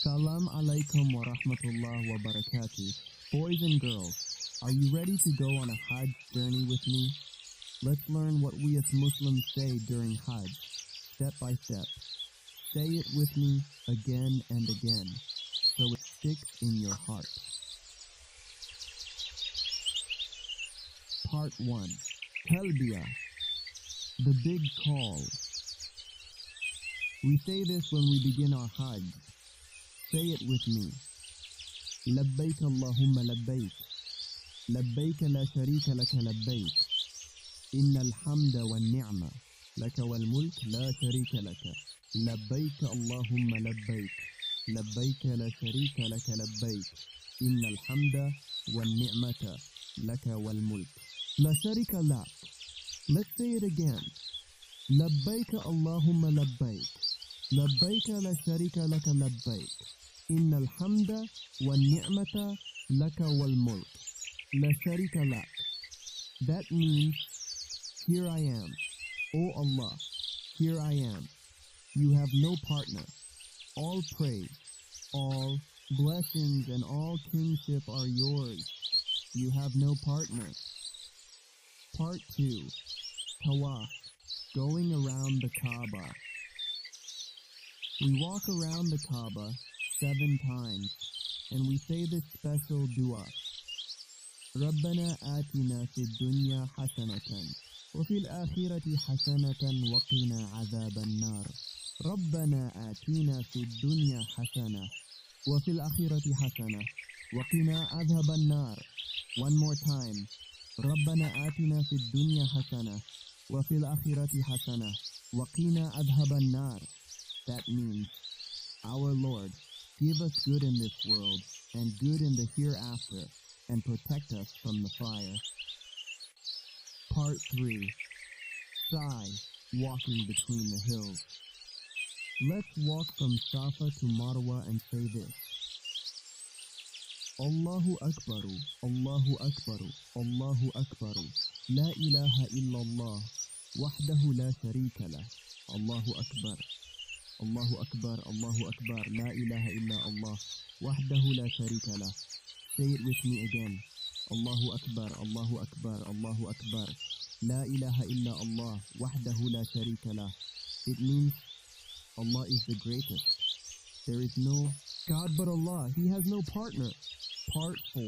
Salam alaikum wa rahmatullah wa barakatuh. Boys and girls, are you ready to go on a Hajj journey with me? Let's learn what we as Muslims say during Hajj, step by step. Say it with me again and again, so it sticks in your heart. Part 1. Talbiyah, the big call. We say this when we begin our Hajj. Say it with me. لبيك اللهم لبيك لبيك لا شريك لك لبيك إن الحمد والنعمة لك والملك لا شريك لك لبيك اللهم لبيك لبيك لا شريك لك لبيك إن الحمد والنعمة لك والملك لا شريك لك. Let's say it again. لبيك اللهم لبيك لبيك لا شريك لك لبيك إن الحمد والنعمة لك والملك لا شريك لك. That means, here I am. O Allah, here I am. You have no partner. All praise, all blessings and all kingship are yours. You have no partner. Part 2. Tawaf, going around the Kaaba. We walk around the Kaaba 7 times, and we say this special dua. ربنا آتنا في الدنيا حسنة وفي الآخرة حسنة وقنا عذاب النار. ربنا آتنا في الدنيا حسنة وفي الآخرة حسنة وقنا عذاب النار. One more time. ربنا آتنا في الدنيا حسنة وفي الآخرة حسنة وقنا عذاب النار. That means, our Lord, give us good in this world and good in the hereafter, and protect us from the fire. Part 3. Sa'i, walking between the hills. Let's walk from Safa to Marwa and say this. Allahu Akbaru, Allahu Akbaru, Allahu Akbaru, La ilaha illallah, wahdahu la sharika lah, Allahu Akbar. Allahu Akbar, Allahu Akbar, La ilaha illa Allah, wahdahu la sharika lah. Say it with me again. Allahu Akbar, Allahu Akbar, Allahu Akbar, La ilaha illa Allah, wahdahu la sharika lah. It means, Allah is the greatest. There is no God but Allah. He has no partner. Part 4.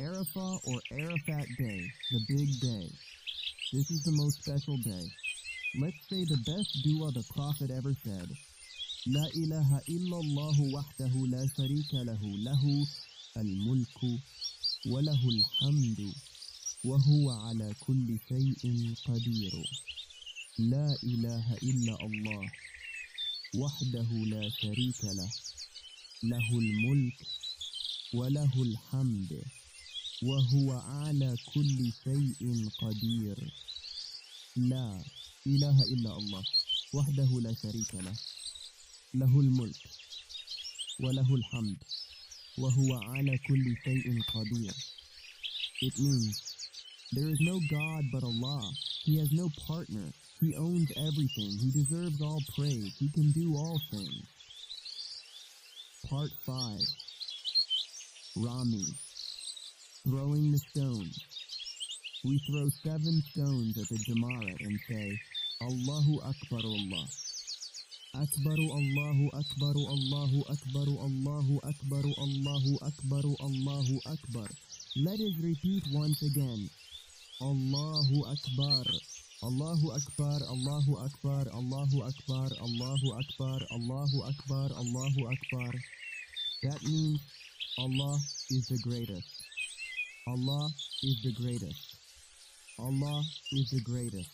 Arafah or Arafat Day, the big day. This is the most special day. Let's say the best dua the Prophet ever said. La ilaha illallahu wahdahu la sharika lahu lahu al-mulku wa lahu al-hamdu wa huwa ala kulli shay'in qadir. La ilaha illa Allah wahdahu la sharika lah lahu al-mulk wa lahu al-hamdu wa huwa ala kulli shay'in qadir. La إله إلا الله وحده لا شريك له له الملك وله الحمد وهو على كل شيء قدير. It means, there is no God but Allah. He has no partner. He owns everything. He deserves all praise. He can do all things. Part 5. Rami, throwing the stone. We throw 7 stones at the Jamarat and say, Allahu Akbar Allah. Akbaru Allahu Akbaru Allahu Akbaru Allahu Akbaru Allahu Akbaru Allahu Akbar. Let us repeat once again. Allahu Akbar. Allahu Akbar, Allahu Akbar, Allahu Akbar, Allahu Akbar, Allahu Akbar, Allahu Akbar. That means, Allah is the greatest. Allah is the greatest. Allah is the greatest.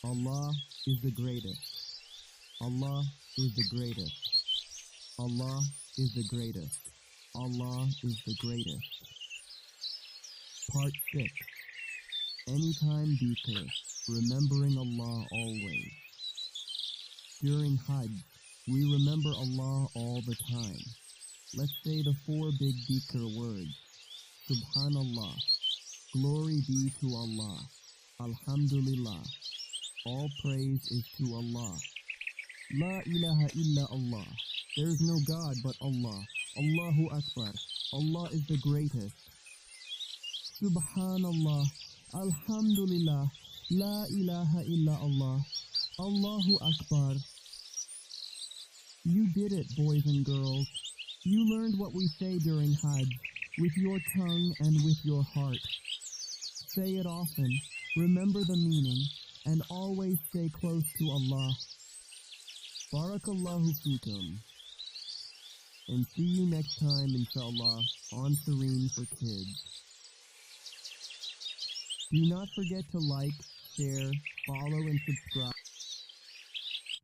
Allah is the greatest. Allah is the greatest. Allah is the greatest. Allah is the greatest. Part 6. Anytime dhikr, remembering Allah always. During Hajj, we remember Allah all the time. Let's say the 4 big dhikr words. Subhanallah. Glory be to Allah. Alhamdulillah. All praise is to Allah. La ilaha illa Allah. There is no God but Allah. Allahu Akbar. Allah is the greatest. Subhanallah. Alhamdulillah. La ilaha illa Allah. Allahu Akbar. You did it, boys and girls. You learned what we say during Hajj, with your tongue and with your heart. Say it often, remember the meaning, and always stay close to Allah. Barakallahu feekum. And see you next time, inshallah, on Serene for Kids. Do not forget to like, share, follow, and subscribe.